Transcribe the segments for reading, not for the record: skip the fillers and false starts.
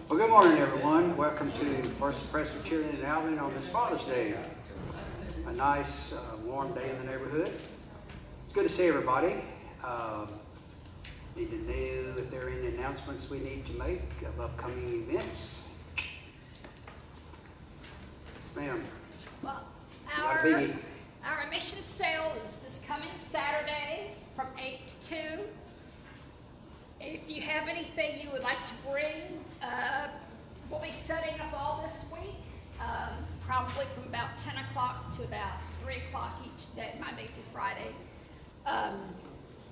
Well, good morning, everyone. Welcome to First Presbyterian in Albion on this Father's Day. A nice, warm day in the neighborhood. It's good to see everybody. Need to know if there are any announcements we need to make of upcoming events. Yes, ma'am. Well, Got a biggie. our mission sale is this coming Saturday from 8 to 2. If you have anything you would like to bring, we'll be setting up all this week, probably from about 10 o'clock to about 3 o'clock each day, Monday through Friday.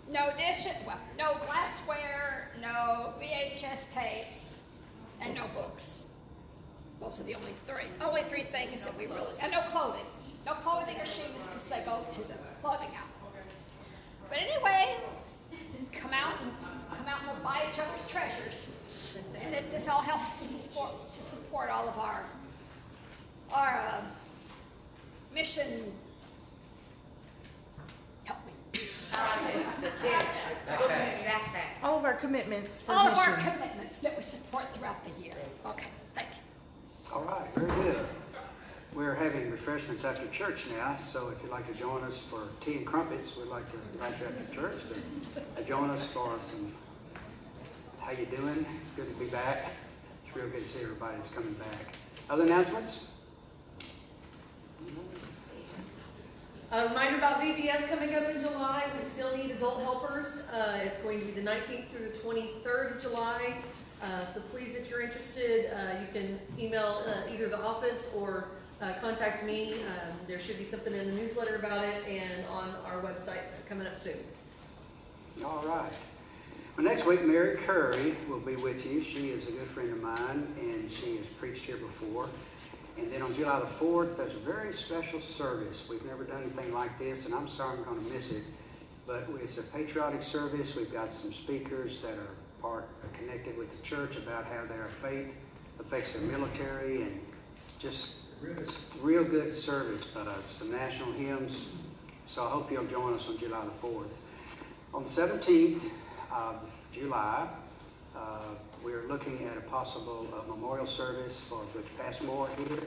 No glassware, no VHS tapes, and no books. Those are the only three things that we really, and no clothing. No clothing or shoes because they go to the clothing outlet. But anyway, come out and we'll buy each other's treasures. And if this all helps to support all of our mission, help me. All of our commitments for All of mission. our commitments that we support throughout the year. Okay, thank you. All right, very good. We're having refreshments after church now, so if you'd like to join us for tea and crumpets, we'd like to invite you after church to join us for some. How you doing? It's good to be back. It's real good to see everybody that's coming back. Other announcements? A reminder about VBS coming up in July. We still need adult helpers. It's going to be the 19th through the 23rd of July. So please, if you're interested, you can email either the office or contact me. There should be something in the newsletter about it and on our website coming up soon. All right. Well, next week, Mary Curry will be with you. She is a good friend of mine, and she has preached here before. And then on July the 4th, there's a very special service. We've never done anything like this, and I'm sorry I'm going to miss it. But it's a patriotic service. We've got some speakers that are connected with the church about how their faith affects the military, and just real good service. Some national hymns. So I hope you'll join us on July the 4th. On the 17th of July, we're looking at a possible memorial service for Butch Passmore here.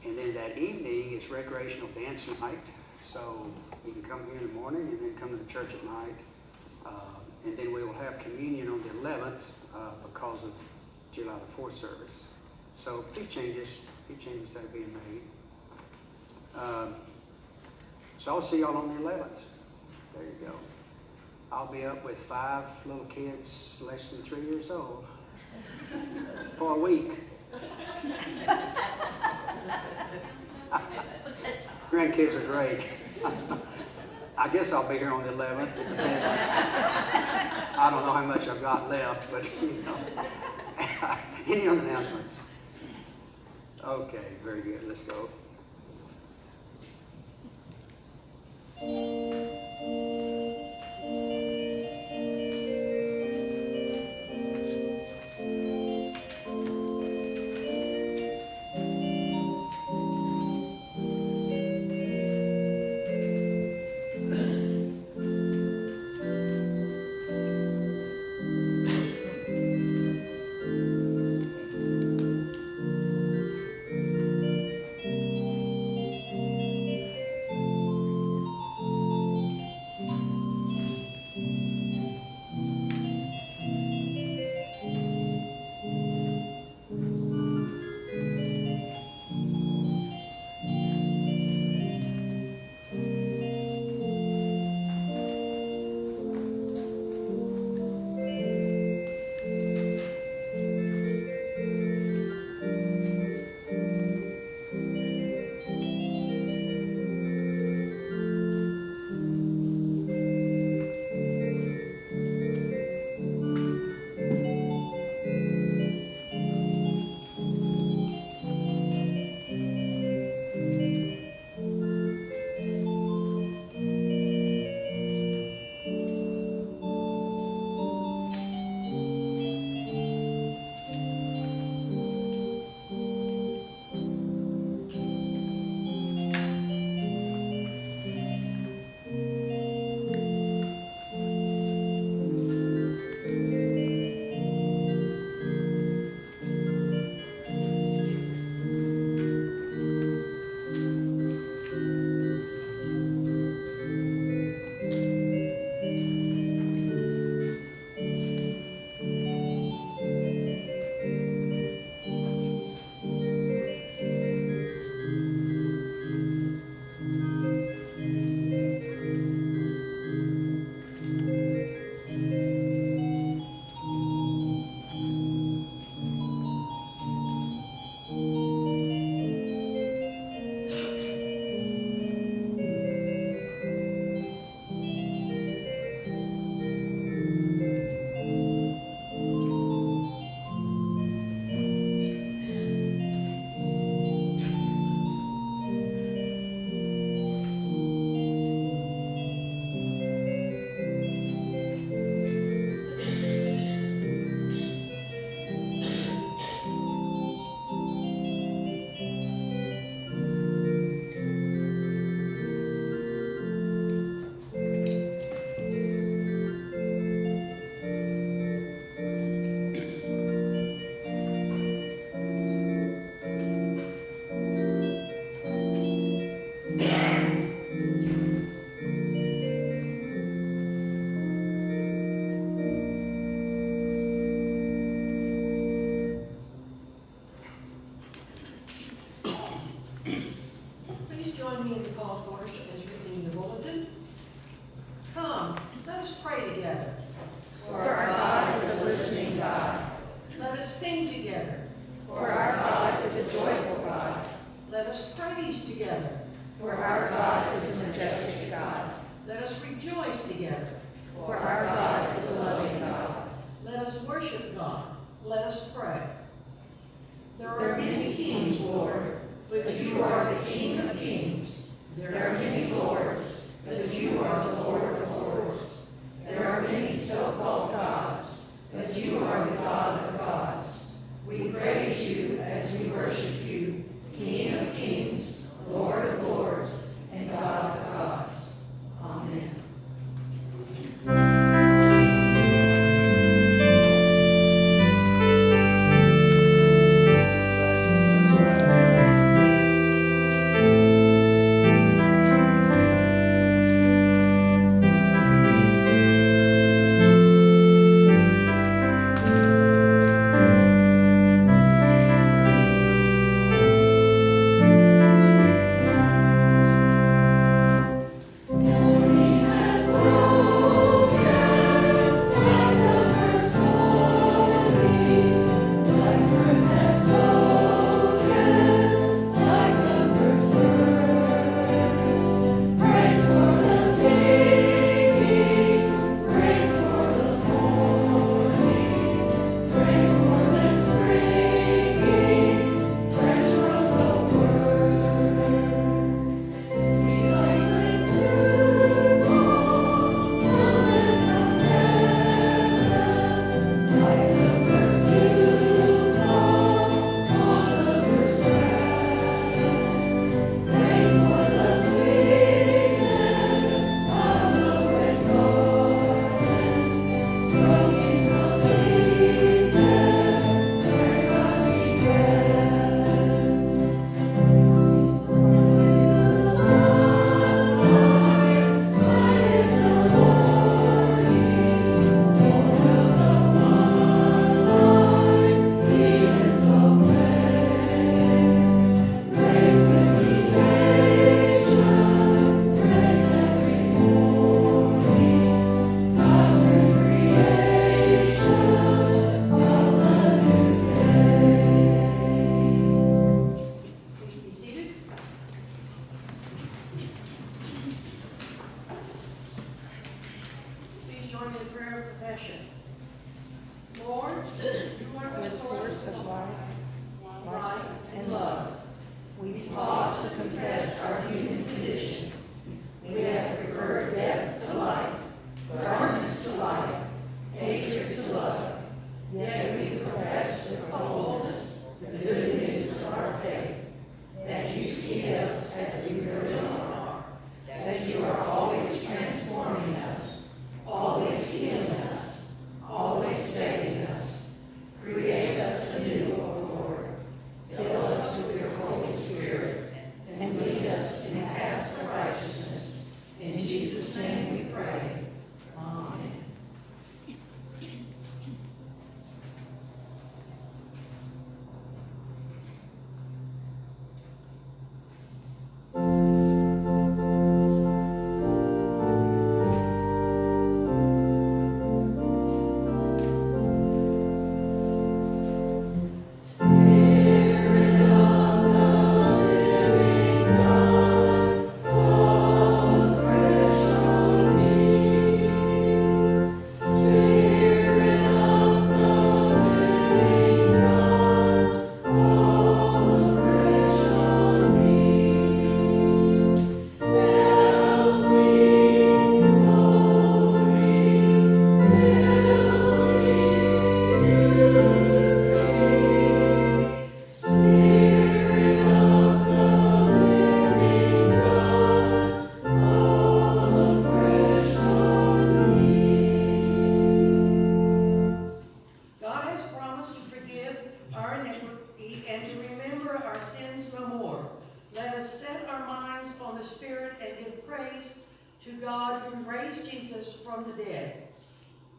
And then that evening is recreational dance night. So you can come here in the morning and then come to the church at night. And then we will have communion on the 11th because of July the 4th service. So a few changes that are being made. So I'll see y'all on the 11th. There you go. I'll be up with 5 little kids less than 3 years old for a week. Grandkids are great. I guess I'll be here on the 11th. It depends. I don't know how much I've got left, but you know. Any other announcements? Okay, very good. Let's go. together. For our God is a listening God. Let us sing together. For our God is a joyful God. Let us praise together. For our God is a majestic God. Let us rejoice together. For our God is a loving God. Let us worship God. Let us pray. There are many kings, Lord, but you are the King of kings. There are many lords, but you are the Lord of lords. There are many so-called gods, but you are the God of gods. We praise you as we worship you, King of kings, Lord of lords, and God of gods. Amen.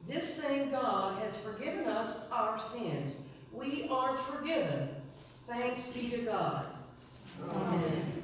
This same God has forgiven us our sins. We are forgiven. Thanks be to God. Amen.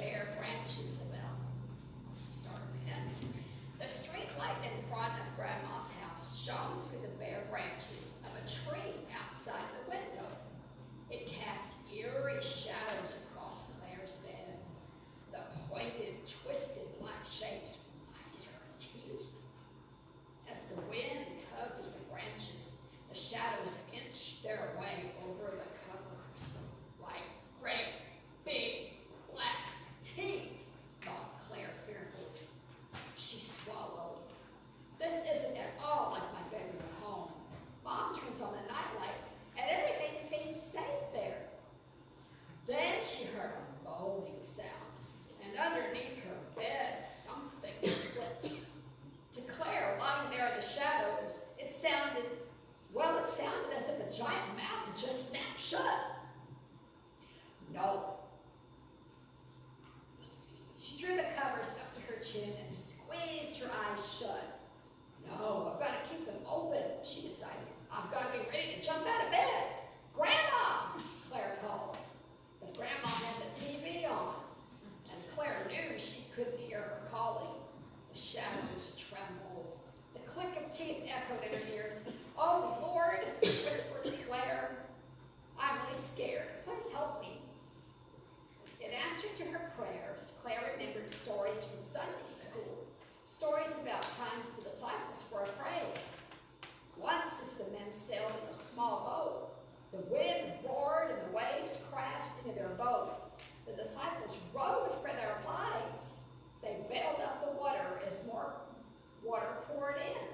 bare branches about. Started again. The street light in front of Grandma's house shone through the bare branches of a tree outside the window. It cast eerie shadows across Claire's bed. The pointed, twisted black shapes reminded her of teeth. As the wind tugged at the branches, the shadows inched their way over the covers like great, big, black teeth, thought Claire fearfully. She swallowed. This isn't at all like my bedroom at home. Mom turns on the nightlight, and everything seems safe there. Then she heard a moaning sound, and underneath her bed, something clicked. To Claire, lying there in the shadows, it sounded as if a giant mouth had just snapped shut. No. She drew the covers up to her chin and squeezed her eyes shut. No, I've got to keep them open, she decided. I've got to be ready to jump out of bed. Grandma, Claire called. But Grandma had the TV on, and Claire knew she couldn't hear her calling. The shadows trembled. The click of teeth echoed in her ears. Oh, Lord, whispered Claire. I'm really scared. Please help me. In answer to her prayers, Claire remembered stories from Sunday school. Stories about times the disciples were afraid. Once, as the men sailed in a small boat, the wind roared and the waves crashed into their boat. The disciples rowed for their lives. They bailed out the water as more water poured in.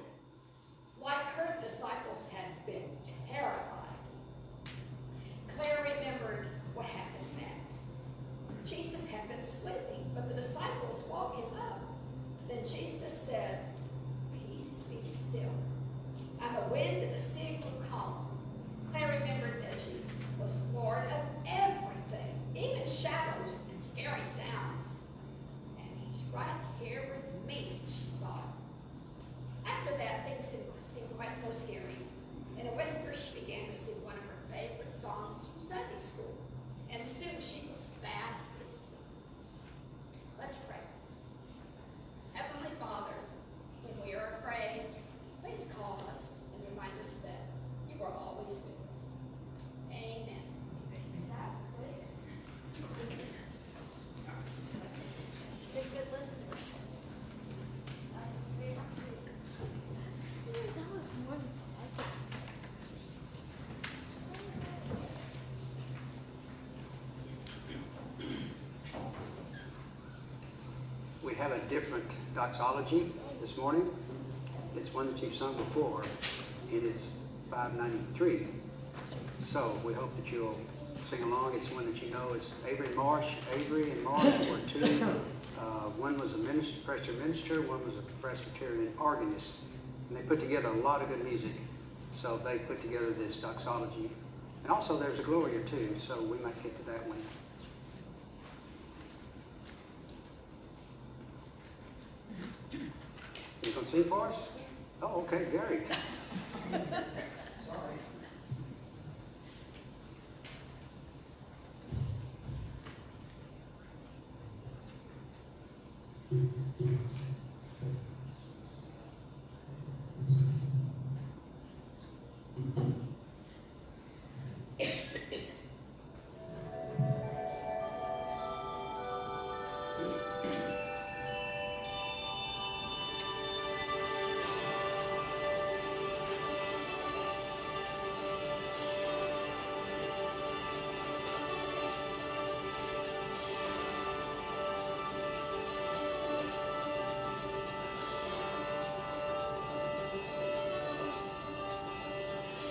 Like her, the disciples had been terrified. Claire remembered what happened next. Jesus had been sleeping, but the disciples woke him up. Then Jesus said, "Peace, be still." And the wind and the sea grew calm. Claire remembered that Jesus was Lord of everything, even shadows and scary sounds. And he's right here with me, she thought. After that, things didn't seem quite so scary. In a whisper, she began to sing one of her favorite songs from Sunday school. And soon she was fast asleep. Let's pray. Heavenly Father, when we are afraid, please call us and remind us that you are always with us. Amen. Be good listeners. That was more than second. We have a different doxology this morning. It's one that you've sung before. It is 593. So we hope that you'll sing along. It's one that you know. It's Avery and Marsh. Avery and Marsh were two. One was a Presbyterian minister. One was a Presbyterian organist. And they put together a lot of good music. So they put together this doxology. And also there's a Gloria too. So we might get to that one. You gonna sing for us? Oh, okay, Gary. Sorry.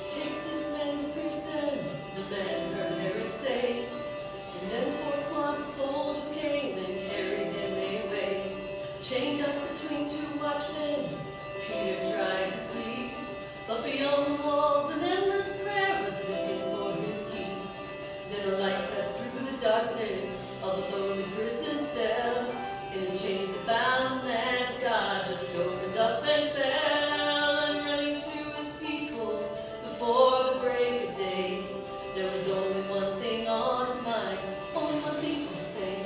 Take this man to prison, the man heard Herod say. And then 4 squads of soldiers came and carried him away. Chained up between 2 watchmen, Peter tried to sleep. But beyond the walls an endless prayer was lifting for his keep. Then a light cut through the darkness of the lonely prison cell. In a chain bound man of God just opened up and fell. And running to his people before the break of day, there was only one thing on his mind, only one thing to say.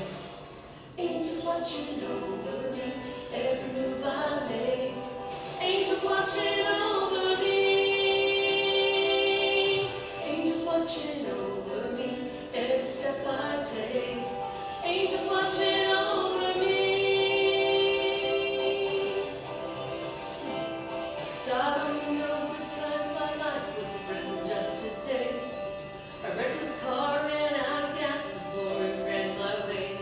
watching over me, every move I make. Angels watching over me. Angels watching over me, every step I take. Angels watching over me. God only knows the times my life was threatened just today. A reckless car ran out of gas before it ran my way.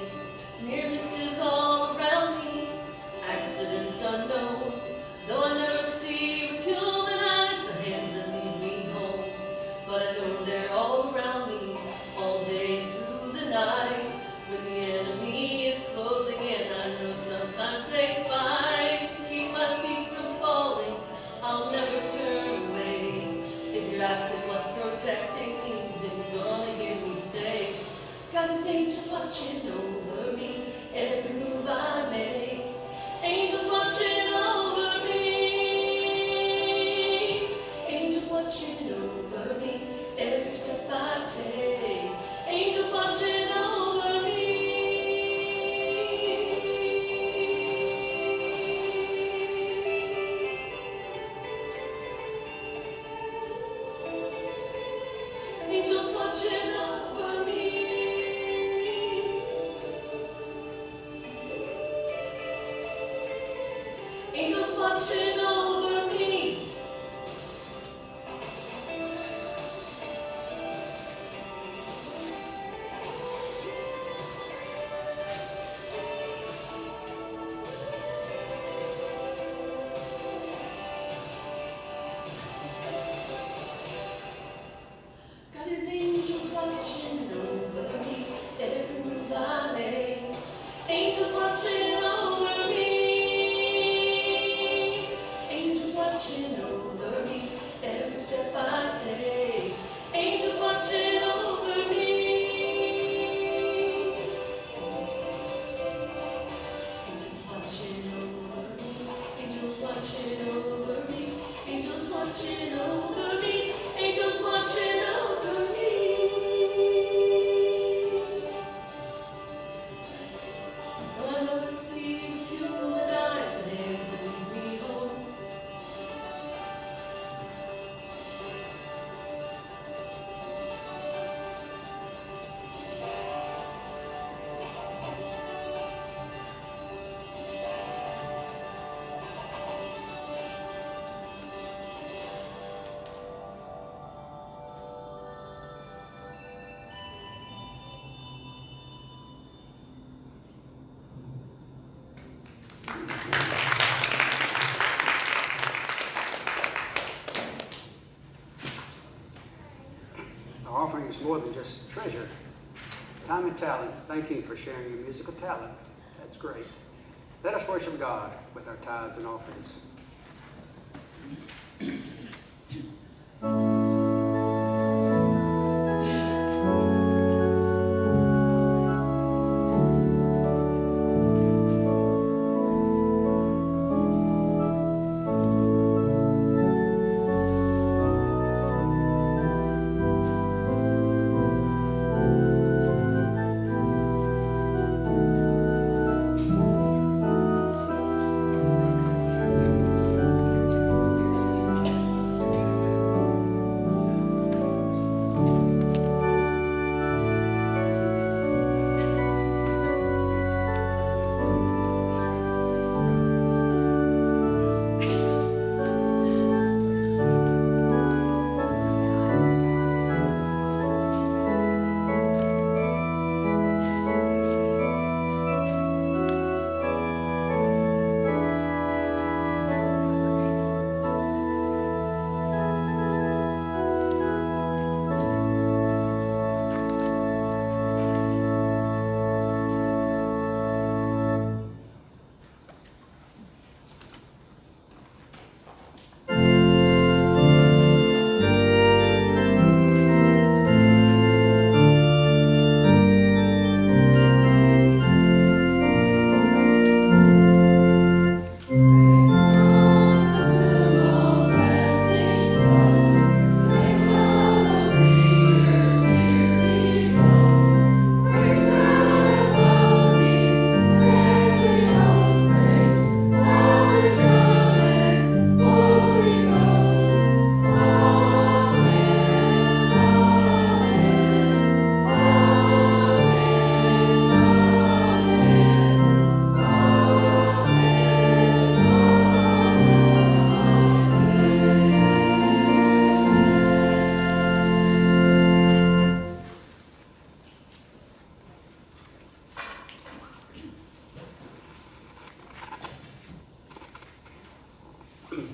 Near misses all around me, accidents unknown. Though I never see with human eyes the hands that lead me home. But I know they're all around me, all day through the night. When the enemy is closing in, I know sometimes they fight to keep my feet from falling. I'll never turn away. If you're asking what's protecting me, then you're gonna hear me say, God is angels watching over me, every move I make. Angels watching over me. Angels watching over me, every step I take. Angels watching over me. Angels watching over me. Angels watching over me. God is angels watching over me, every move I make. Angels watching over me. Angels watching over me, every step I take. Angels watching over me. Angels watching over me. Angels watching over me. Angels watching over me. Angels watching over me. I never see with human eyes the hands that lead me home. Our offering is more than just treasure, time and talent. Thank you for sharing your musical talent. That's great. Let us worship God with our tithes and offerings.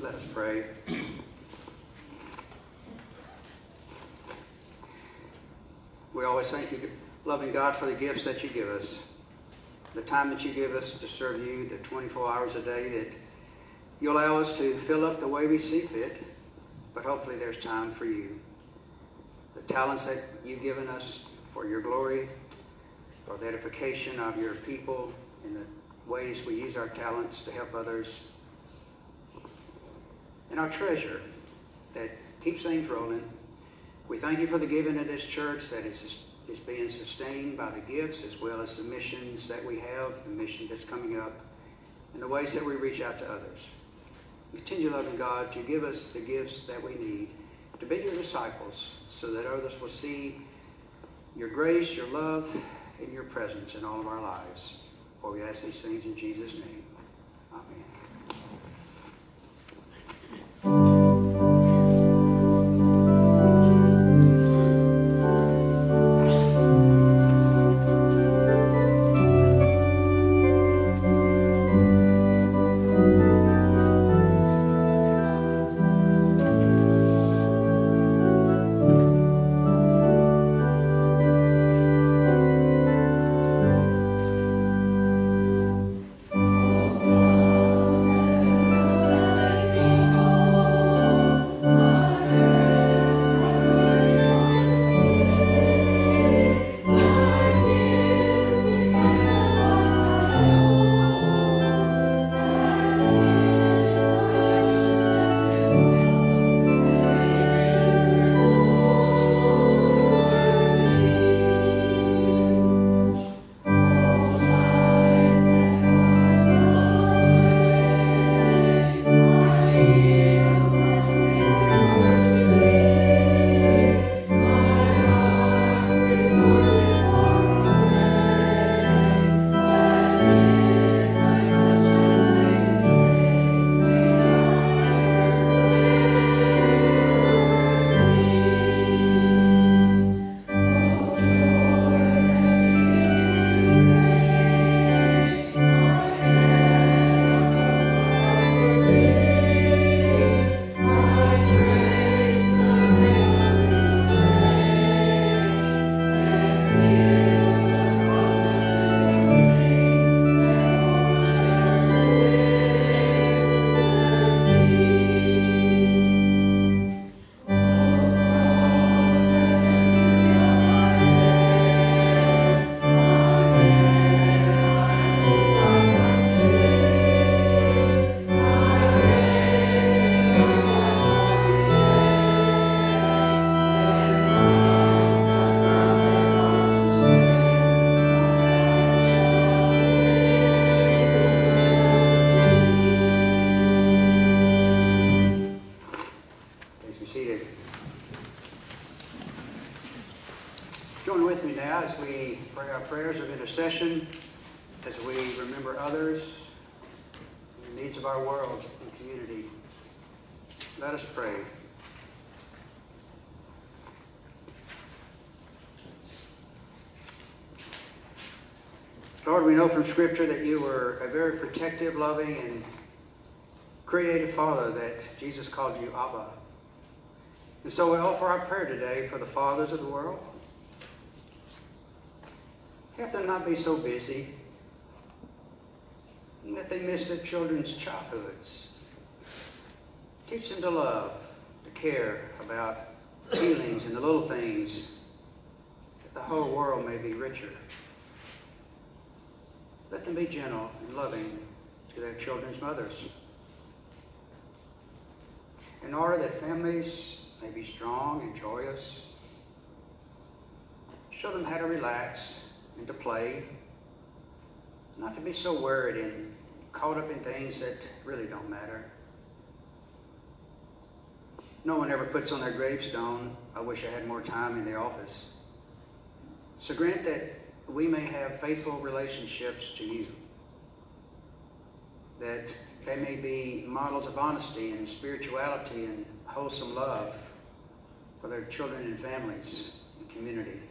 Let us pray. We always thank you, loving God, for the gifts that you give us. The time that you give us to serve you, the 24 hours a day that you allow us to fill up the way we see fit, but hopefully there's time for you. The talents that you've given us for your glory, for the edification of your people, in the ways we use our talents to help others. And our treasure that keeps things rolling. We thank you for the giving of this church that is being sustained by the gifts as well as the missions that we have, the mission that's coming up, and the ways that we reach out to others. Continue, loving God, to give us the gifts that we need to be your disciples so that others will see your grace, your love, and your presence in all of our lives. For we ask these things in Jesus' name. Amen. Join with me now as we pray our prayers of intercession, as we remember others and the needs of our world and community. Let us pray. Lord, we know from Scripture that you were a very protective, loving, and creative Father, that Jesus called you Abba. And so we offer our prayer today for the fathers of the world. Help them not be so busy and that they miss their children's childhoods. Teach them to love, to care about feelings and the little things, that the whole world may be richer. Let them be gentle and loving to their children's mothers. In order that families may be strong and joyous, show them how to relax and to play, not to be so worried and caught up in things that really don't matter. No one ever puts on their gravestone, "I wish I had more time in the office." So grant that we may have faithful relationships to you, that they may be models of honesty and spirituality and wholesome love for their children and families and community.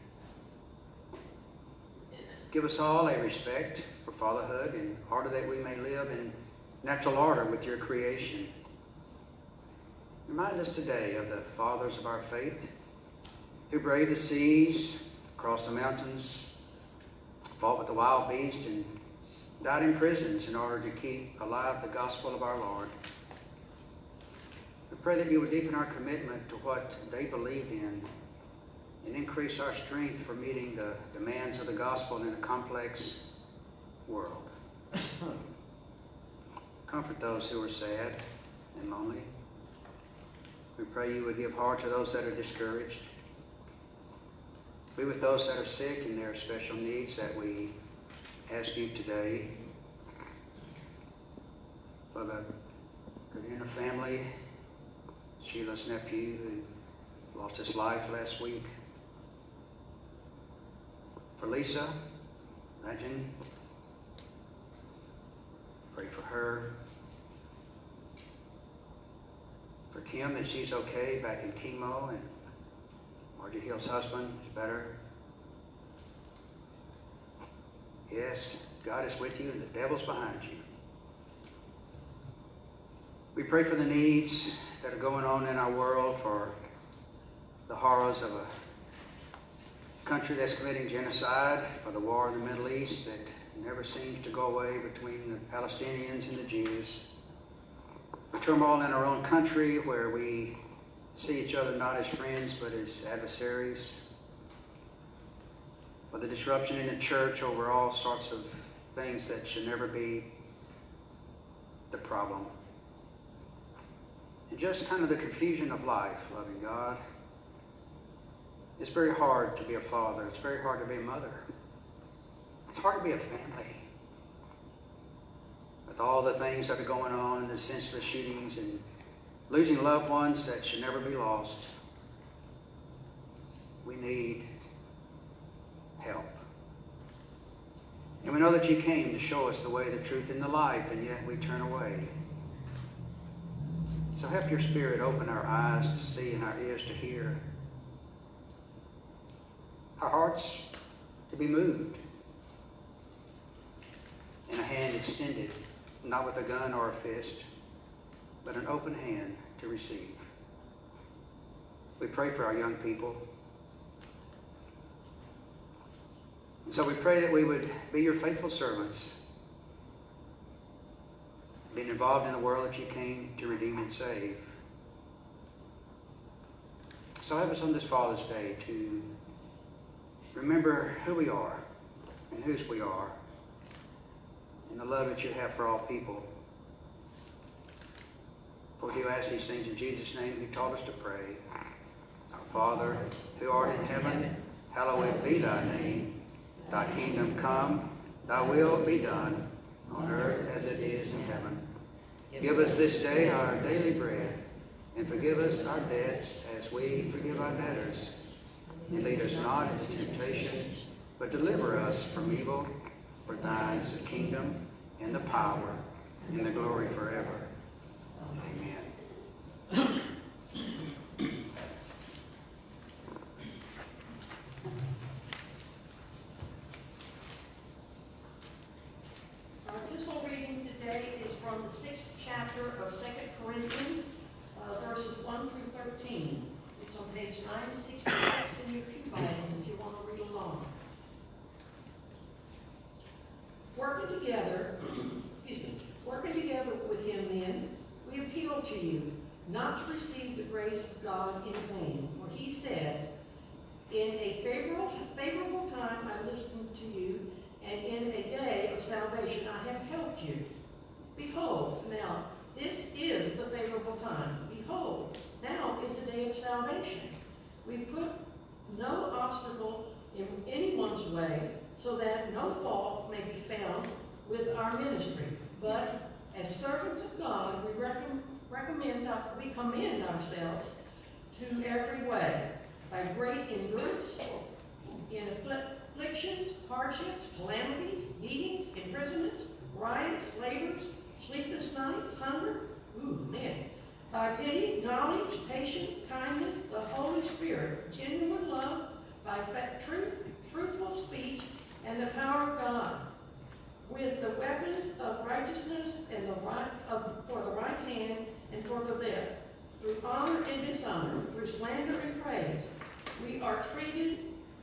Give us all a respect for fatherhood in order that we may live in natural order with your creation, Remind us today of the fathers of our faith who braved the seas, crossed the mountains, fought with the wild beast, and died in prisons in order to keep alive the gospel of our Lord. We pray that you would deepen our commitment to what they believed in and increase our strength for meeting the demands of the gospel in a complex world. Comfort those who are sad and lonely. We pray you would give heart to those that are discouraged. Be with those that are sick and their special needs that we ask you today. For the Gardena family, Sheila's nephew who lost his life last week. For Lisa, imagine, pray for her. For Kim, that she's okay back in chemo, and Margie Hill's husband is better. Yes, God is with you and the devil's behind you. We pray for the needs that are going on in our world, for the horrors of a country that's committing genocide, for the war in the Middle East that never seems to go away between the Palestinians and the Jews. For turmoil in our own country where we see each other not as friends but as adversaries. For the disruption in the church over all sorts of things that should never be the problem. And just kind of the confusion of life, loving God. It's very hard to be a father. It's very hard to be a mother. It's hard to be a family. With all the things that are going on and the senseless shootings and losing loved ones that should never be lost. We need help. And we know that you came to show us the way, the truth, and the life, and yet we turn away. So help your Spirit open our eyes to see and our ears to hear. Our hearts to be moved. And a hand extended, not with a gun or a fist, but an open hand to receive. We pray for our young people. And so we pray that we would be your faithful servants, being involved in the world that you came to redeem and save. So help us on this Father's Day to remember who we are and whose we are and the love that you have for all people. For we do ask these things in Jesus' name, who taught us to pray. Our Father, who art in heaven, hallowed be thy name. Thy kingdom come, thy will be done, on earth as it is in heaven. Give us this day our daily bread, and forgive us our debts as we forgive our debtors. And lead us not into temptation, but deliver us from evil. For thine is the kingdom, and the power, and the glory forever. Amen. Our epistle reading today is from the 6th chapter of 2 Corinthians, verses 1 through 13. It's on page 966 in your pew Bible if you want to read along. Working together with him then, we appeal to you not to receive the grace of God in vain. For he says, in a favorable time I listened to you, and in a day of salvation I have helped you. Behold, now this is the favorable time. Behold, now is the day of salvation. We put no obstacle in anyone's way, so that no fault may be found with our ministry. But as servants of God, we commend ourselves to every way, by great endurance in afflictions, hardships, calamities, beatings, imprisonments, riots, labors, sleepless nights, hunger, by pity, knowledge, patience, kindness, the Holy Spirit, genuine love, by truthful speech, and the power of God, with the weapons of righteousness and for the right hand and for the left, through honor and dishonor, through slander and praise. We are treated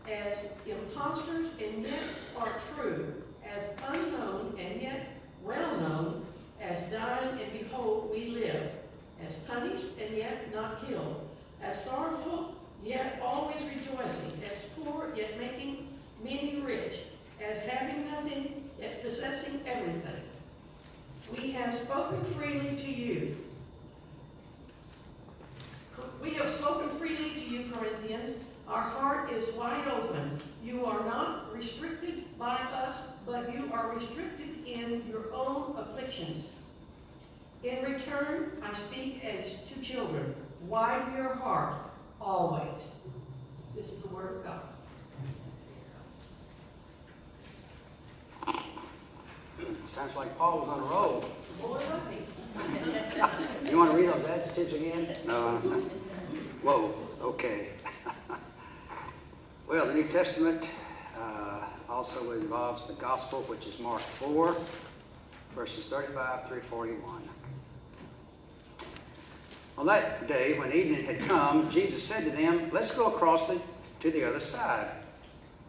as impostors and yet are true, as unknown and yet well known, as dying and behold we live, as punished and yet not killed, as sorrowful yet always rejoicing, as poor yet making many rich, as having nothing yet possessing everything. We have spoken freely to you. We have spoken freely to you, Corinthians. Our heart is wide open. You are not restricted by us, but you are restricted in your own afflictions. In return, I speak as to children. Widen your heart always. This is the word of God. Sounds like Paul was on a roll. Boy, was he. You want to read those adjectives again? No. Whoa, okay. Well, the New Testament also involves the Gospel, which is Mark 4, verses 35 through 41. On that day, when evening had come, Jesus said to them, "Let's go across to the other side."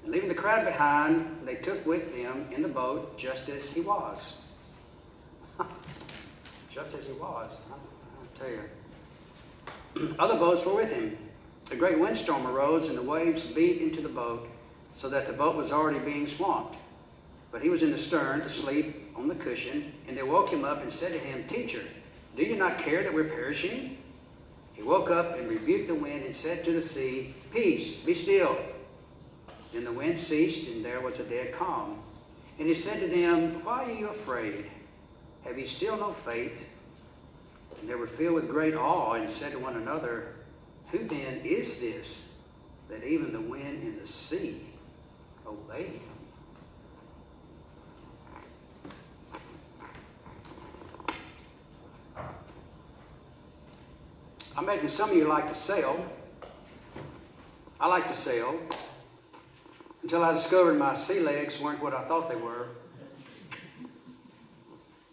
And leaving the crowd behind, they took with them in the boat just as he was. Just as he was, I'll tell you. Other boats were with him. A great windstorm arose, and the waves beat into the boat, so that the boat was already being swamped. But he was in the stern, asleep on the cushion, and they woke him up and said to him, "Teacher, do you not care that we're perishing?" He woke up and rebuked the wind and said to the sea, "Peace, be still." Then the wind ceased, and there was a dead calm. And he said to them, "Why are you afraid? Have you still no faith?" And they were filled with great awe and said to one another, "Who then is this, that even the wind and the sea obey him?" I imagine some of you like to sail. I like to sail until I discovered my sea legs weren't what I thought they were.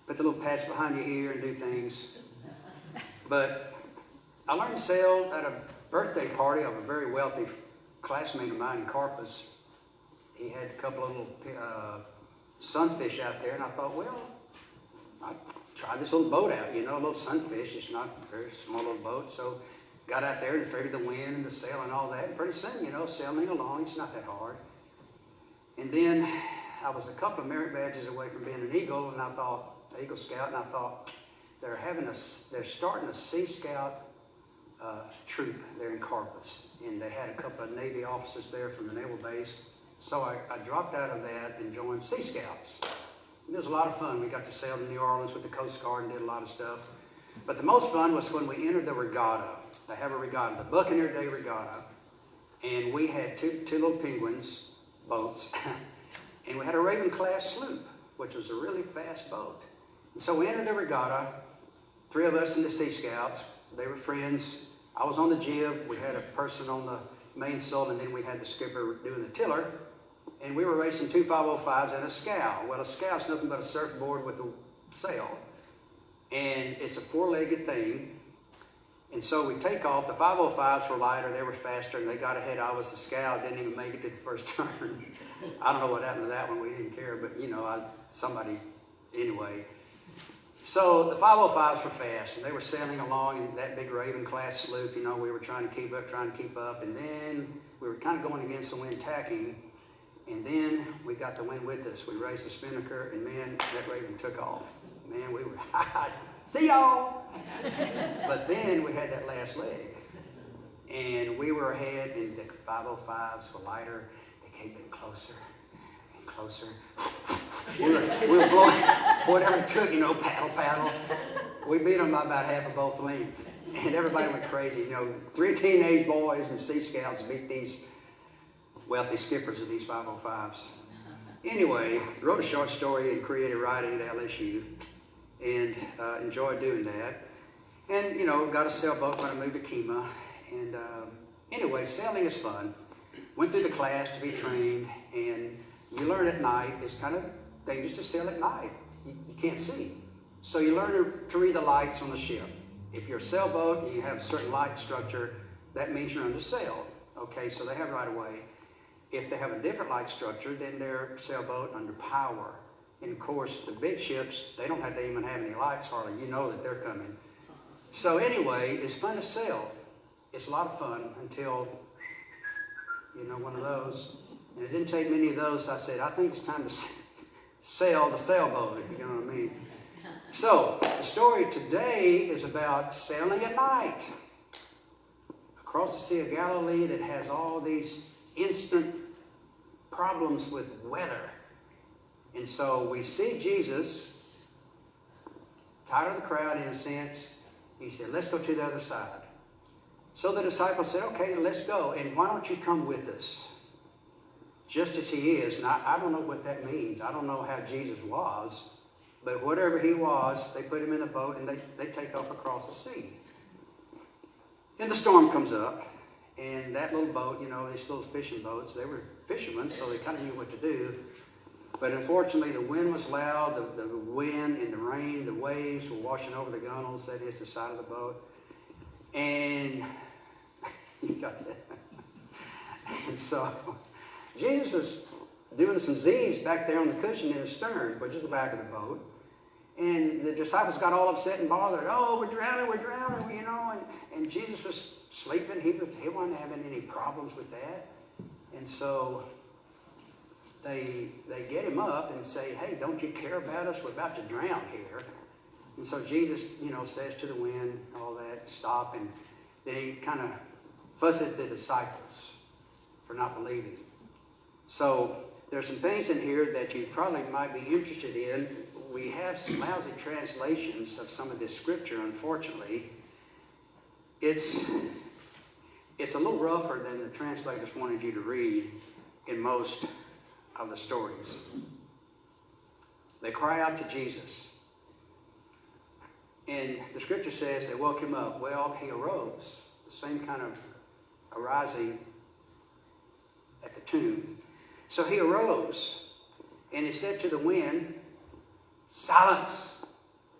Put the little patch behind your ear and do things. But I learned to sail at a birthday party of a very wealthy classmate of mine in Corpus. He had a couple of little sunfish out there, and I thought, well, I'll try this little boat out, a little sunfish. It's not a very small little boat. So got out there and figured the wind and the sail and all that. And pretty soon, sailing along, it's not that hard. And then I was a couple of merit badges away from being an Eagle, and I thought, Eagle Scout, and I thought, they're starting a Sea Scout troop there in Corpus, and they had a couple of Navy officers there from the naval base. So I dropped out of that and joined Sea Scouts. And it was a lot of fun. We got to sail to New Orleans with the Coast Guard and did a lot of stuff. But the most fun was when we entered the regatta. They have a regatta, the Buccaneer Day Regatta, and we had two little Penguins boats, and we had a Raven-class sloop, which was a really fast boat. And so we entered the regatta, three of us in the Sea Scouts. They were friends. I was on the jib. We had a person on the mainsail, and then we had the skipper doing the tiller. And we were racing two 505s and a scow. Well, a scow's nothing but a surfboard with a sail. And it's a four-legged thing. And so we take off. The 505s were lighter. They were faster, and they got ahead of us. The scow didn't even make it to the first turn. I don't know what happened to that one. We didn't care, but, anyway. So the 505s were fast, and they were sailing along in that big Raven-class sloop. We were trying to keep up, and then we were kind of going against the wind tacking, and then we got the wind with us. We raised the spinnaker, and man, that Raven took off. Man, we were, see y'all! But then we had that last leg, and we were ahead, and the 505s were lighter. They came in closer and closer. We were blowing whatever it took, paddle. We beat them by about half of both lengths. And everybody went crazy. Three teenage boys and Sea Scouts beat these wealthy skippers of these 505s. Anyway, wrote a short story in creative writing at LSU and enjoyed doing that. And, got a sailboat when I moved to Kemah. And anyway, sailing is fun. Went through the class to be trained, and you learn at night. It's kind of dangerous to sail at night. You can't see. So you learn to read the lights on the ship. If you're a sailboat and you have a certain light structure, that means you're under sail. Okay, so they have right of way. If they have a different light structure, then they're sailboat under power. And of course, the big ships, they don't have to even have any lights hardly. You know that they're coming. So anyway, it's fun to sail. It's a lot of fun until, you know, one of those. And it didn't take many of those. I said, I think it's time to sail the sailboat, if you know what I mean. So, the story today is about sailing at night across the Sea of Galilee that has all these instant problems with weather. And so we see Jesus, tired of the crowd in a sense, he said, let's go to the other side. So the disciples said, okay, let's go. And why don't you come with us? Just as he is. Now, I don't know what that means. I don't know how Jesus was. But whatever he was, they put him in the boat and they take off across the sea. And the storm comes up. And that little boat, you know, these little fishing boats, they were fishermen, so they kind of knew what to do. But unfortunately, the wind was loud. The wind and the rain, the waves were washing over the gunnels, that is the side of the boat. And you got that. And so Jesus was doing some Z's back there on the cushion in the stern, which is the back of the boat. And the disciples got all upset and bothered. Oh, we're drowning, you know. And Jesus was sleeping. He wasn't having any problems with that. And so they get him up and say, hey, don't you care about us? We're about to drown here. And so Jesus, you know, says to the wind, all that, stop. And then he kind of fusses the disciples for not believing. So there's some things in here that you probably might be interested in. We have some lousy translations of some of this scripture, unfortunately. It's a little rougher than the translators wanted you to read in most of the stories. They cry out to Jesus. And the scripture says they woke him up. Well, he arose. The same kind of arising at the tomb. So he arose, and he said to the wind, silence.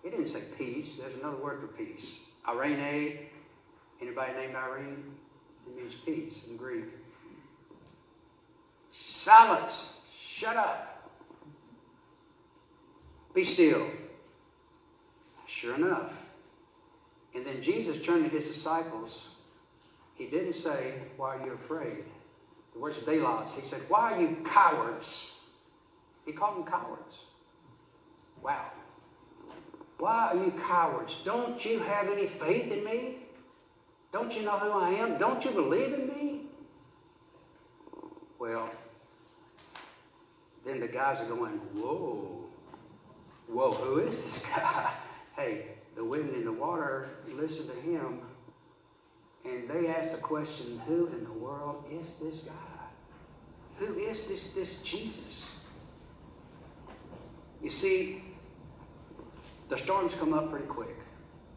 He didn't say peace. There's another word for peace. Irene. Anybody named Irene? It means peace in Greek. Silence. Shut up. Be still. Sure enough. And then Jesus turned to his disciples. He didn't say, why are you afraid? The words of Delos. He said, why are you cowards? He called them cowards. Wow. Why are you cowards? Don't you have any faith in me? Don't you know who I am? Don't you believe in me? Well, then the guys are going, whoa. Whoa, who is this guy? Hey, the wind and the water, listen to him. And they ask the question, who in the world is this guy? Who is this Jesus? You see, the storms come up pretty quick.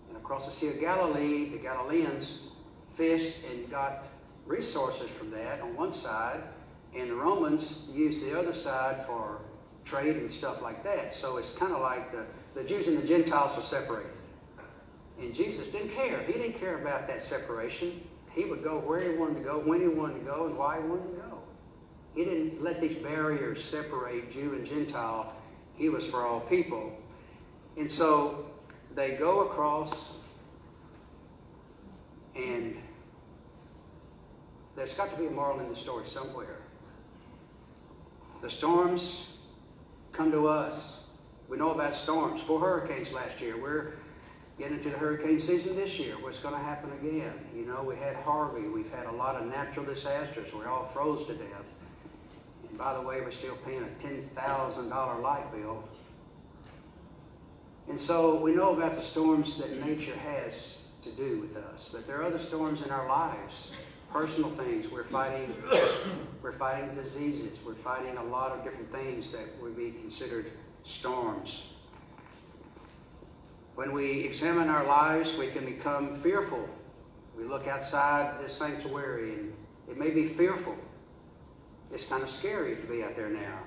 And across the Sea of Galilee, the Galileans fished and got resources from that on one side, and the Romans used the other side for trade and stuff like that. So it's kind of like the Jews and the Gentiles were separated. And Jesus didn't care. He didn't care about that separation. He would go where he wanted to go, when he wanted to go, and why he wanted to go. He didn't let these barriers separate Jew and Gentile. He was for all people. And so they go across, and there's got to be a moral in the story somewhere. The storms come to us. We know about storms. 4 hurricanes last year. We're getting into the hurricane season this year. What's going to happen again? You know, we had Harvey. We've had a lot of natural disasters. We're all froze to death. And by the way, we're still paying a $10,000 light bill. And so we know about the storms that nature has to do with us. But there are other storms in our lives. Personal things. We're fighting diseases. We're fighting a lot of different things that would be considered storms. When we examine our lives, we can become fearful. We look outside this sanctuary and it may be fearful. It's kind of scary to be out there now.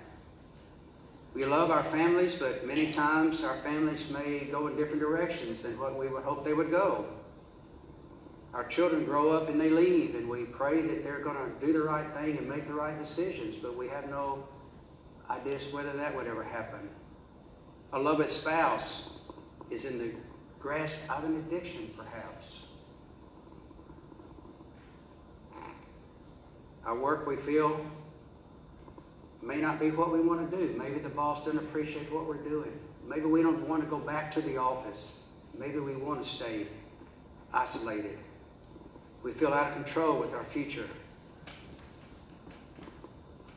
We love our families, but many times our families may go in different directions than what we would hope they would go. Our children grow up and they leave, and we pray that they're going to do the right thing and make the right decisions, but we have no ideas whether that would ever happen. A loved spouse is in the grasp of an addiction, perhaps. Our work, we feel, may not be what we want to do. Maybe the boss doesn't appreciate what we're doing. Maybe we don't want to go back to the office. Maybe we want to stay isolated. We feel out of control with our future.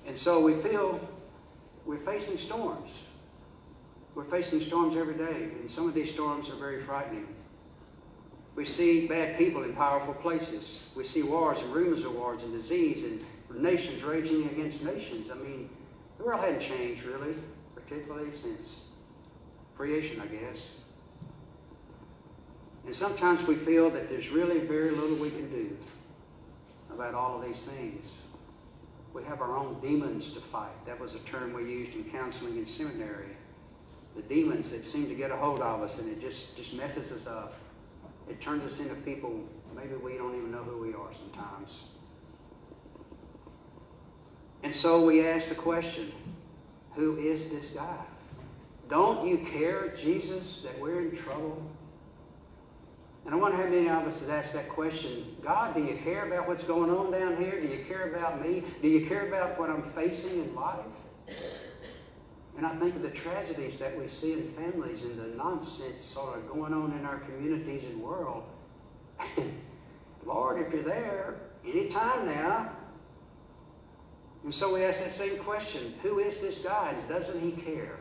And so we feel we're facing storms. We're facing storms every day, and some of these storms are very frightening. We see bad people in powerful places. We see wars and rumors of wars and disease and nations raging against nations. I mean, the world hadn't changed really, particularly since creation, I guess. And sometimes we feel that there's really very little we can do about all of these things. We have our own demons to fight. That was a term we used in counseling and seminary. The demons that seem to get a hold of us, and it just messes us up. It turns us into people maybe we don't even know who we are sometimes. And so we ask the question, who is this guy? Don't you care, Jesus, that we're in trouble? And I wonder how many of us have asked that question. God, do you care about what's going on down here? Do you care about me? Do you care about what I'm facing in life? And I think of the tragedies that we see in families and the nonsense sort of going on in our communities and world. Lord, if you're there, anytime now. And so we ask that same question, who is this guy and doesn't he care?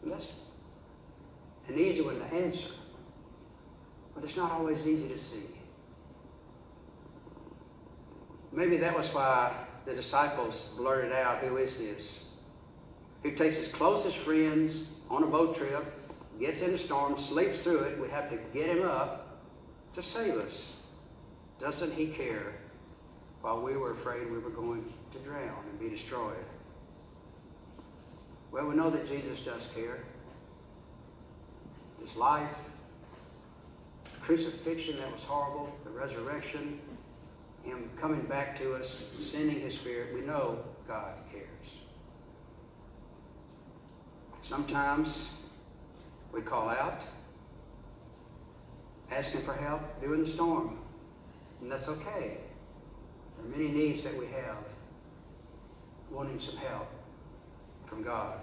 And that's an easy one to answer, but it's not always easy to see. Maybe that was why the disciples blurted out, who is this? Who takes his closest friends on a boat trip, gets in a storm, sleeps through it. We have to get him up to save us. Doesn't he care while we were afraid we were going to drown and be destroyed? Well, we know that Jesus does care. His life, the crucifixion that was horrible, the resurrection, him coming back to us, sending his Spirit, we know God cares. Sometimes we call out, asking for help during the storm, and that's okay. There are many needs that we have, wanting some help from God.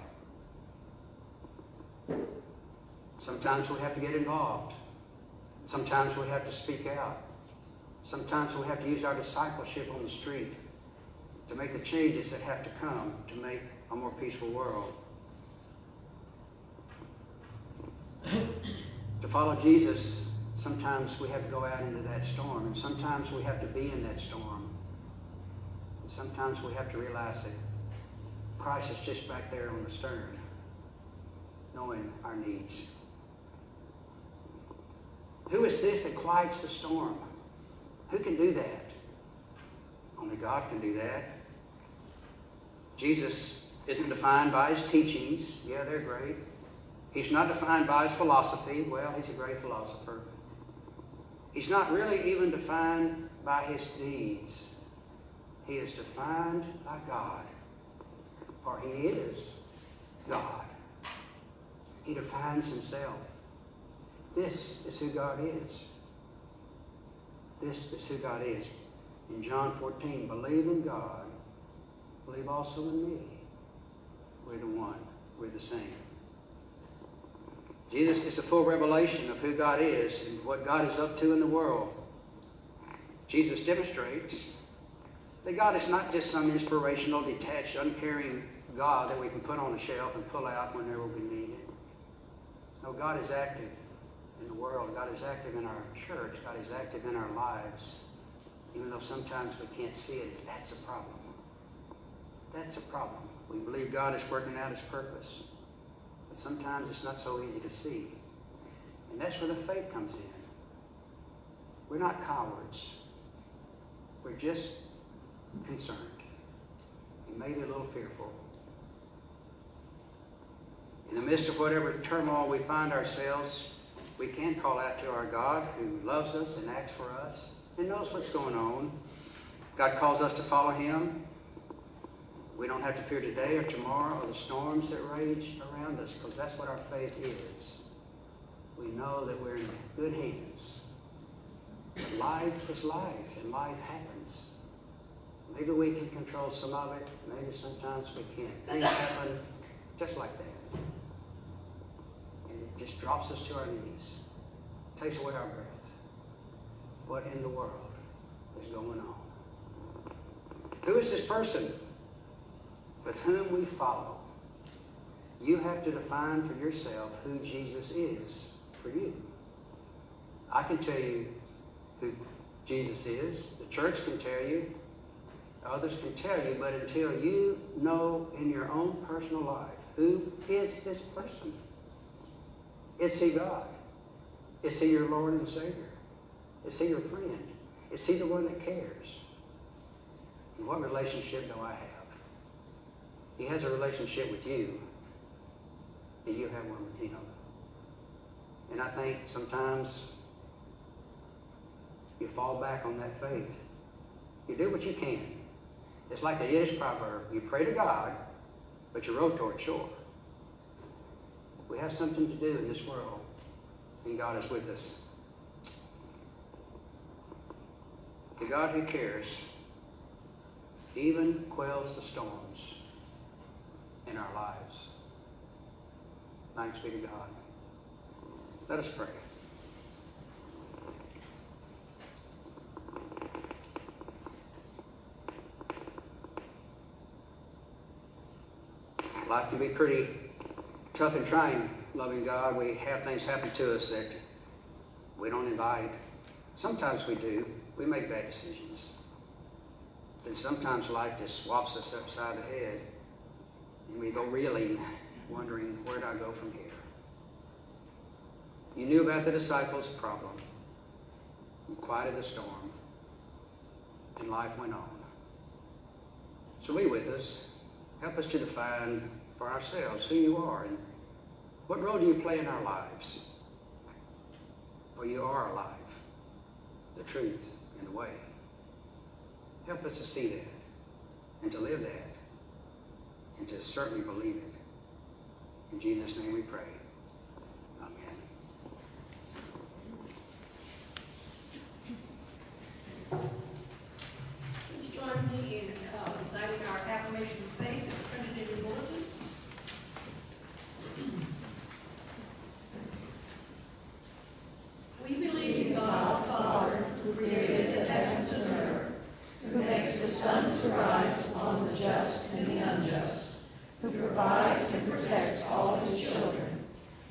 Sometimes we have to get involved. Sometimes we have to speak out. Sometimes we have to use our discipleship on the street to make the changes that have to come to make a more peaceful world. To follow Jesus, sometimes we have to go out into that storm, and sometimes we have to be in that storm. And sometimes we have to realize that Christ is just back there on the stern, knowing our needs. Who is this that quiets the storm? Who can do that? Only God can do that. Jesus isn't defined by his teachings. Yeah, they're great. He's not defined by his philosophy. Well, he's a great philosopher. He's not really even defined by his deeds. He is defined by God, for he is God. He defines himself. This is who God is. This is who God is. In John 14, believe in God, believe also in me. We're the one. We're the same. Jesus is a full revelation of who God is and what God is up to in the world. Jesus demonstrates that God is not just some inspirational, detached, uncaring God that we can put on a shelf and pull out whenever we need it. No, God is active in the world. God is active in our church. God is active in our lives. Even though sometimes we can't see it, that's a problem. That's a problem. We believe God is working out his purpose. But sometimes it's not so easy to see. And that's where the faith comes in. We're not cowards. We're just concerned. And maybe a little fearful. In the midst of whatever turmoil we find ourselves, we can call out to our God who loves us and acts for us and knows what's going on. God calls us to follow him. We don't have to fear today or tomorrow or the storms that rage around us, because that's what our faith is. We know that we're in good hands. But life is life, and life happens. Maybe we can control some of it. Maybe sometimes we can't. Things happen just like that. And it just drops us to our knees. Takes away our breath. What in the world is going on? Who is this person with whom we follow? You have to define for yourself who Jesus is for you. I can tell you who Jesus is. The church can tell you. Others can tell you. But until you know in your own personal life, who is this person? Is he God? Is he your Lord and Savior? Is he your friend? Is he the one that cares? And what relationship do I have? He has a relationship with you, and you have one with him. And I think sometimes you fall back on that faith. You do what you can. It's like the Yiddish proverb, you pray to God, but you row toward shore. We have something to do in this world, and God is with us. The God who cares even quells the storms in our lives. Thanks be to God. Let us pray. Life can be pretty tough and trying, loving God. We have things happen to us that we don't invite. Sometimes we do. We make bad decisions. Then sometimes life just swaps us upside the head, and we go reeling, wondering, where do I go from here? You knew about the disciples' problem. You quieted the storm, and life went on. So be with us. Help us to define for ourselves who you are and what role do you play in our lives. For you are alive, the truth and the way. Help us to see that and to live that and to certainly believe it. In Jesus' name we pray. Amen. Please join me in reciting our affirmation of faith as printed in your bulletin. We believe in God, the Father, who created the heavens and earth, who makes the sun to rise upon the just and the unjust, who provides and protects all of his children.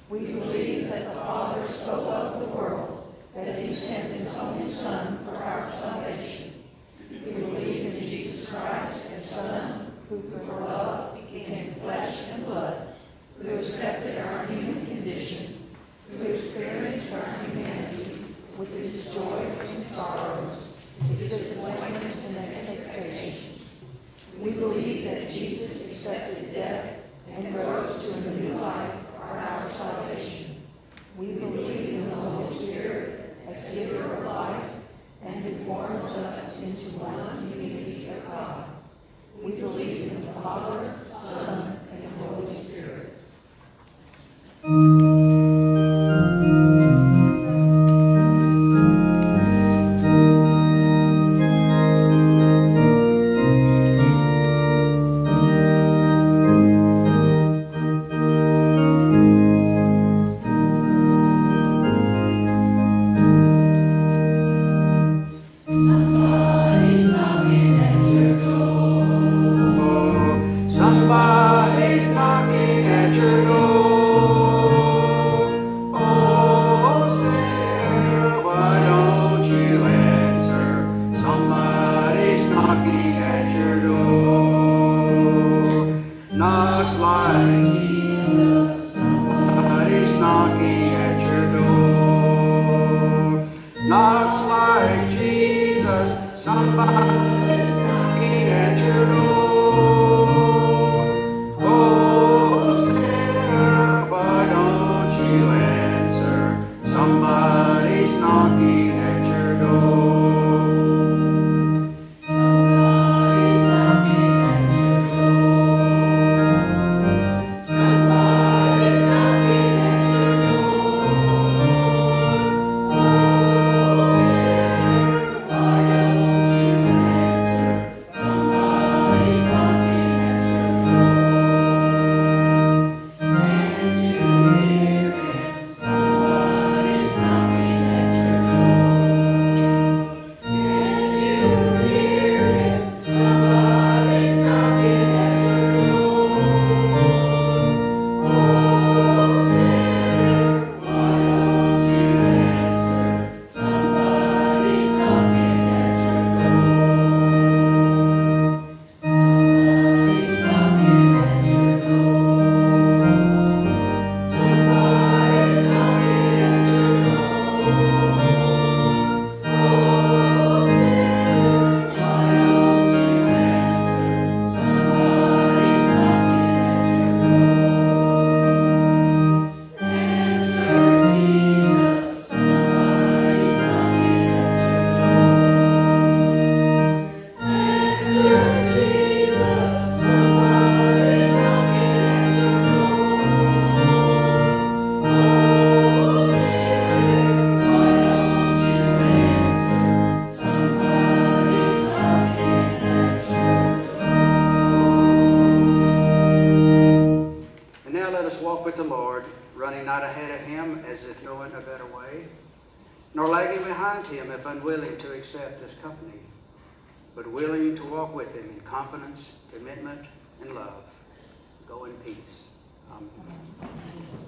We believe that the Father so loved the world that he sent his only Son for our salvation. We believe in Jesus Christ, his Son, who for love became flesh and blood, who accepted our human condition, who experienced our humanity with his joys and sorrows, his disappointments and expectations. We believe that Jesus accepted death and rose to a new life for our salvation. We believe in the Holy Spirit as giver of life and who forms us into one community of God. We believe in the Father, Son, and the Holy Spirit. Somebody's knocking at your door. Somebody's knocking at your door. Oh, sinner, why don't you answer? Somebody's knocking at your door. Knocks like Jesus. Somebody's knocking at your door. Knocks like Jesus. Somebody's knocking at your door. Oh, sinner, Lord, running not ahead of him as if knowing a better way, nor lagging behind him if unwilling to accept his company, but willing to walk with him in confidence, commitment, and love. Go in peace. Amen.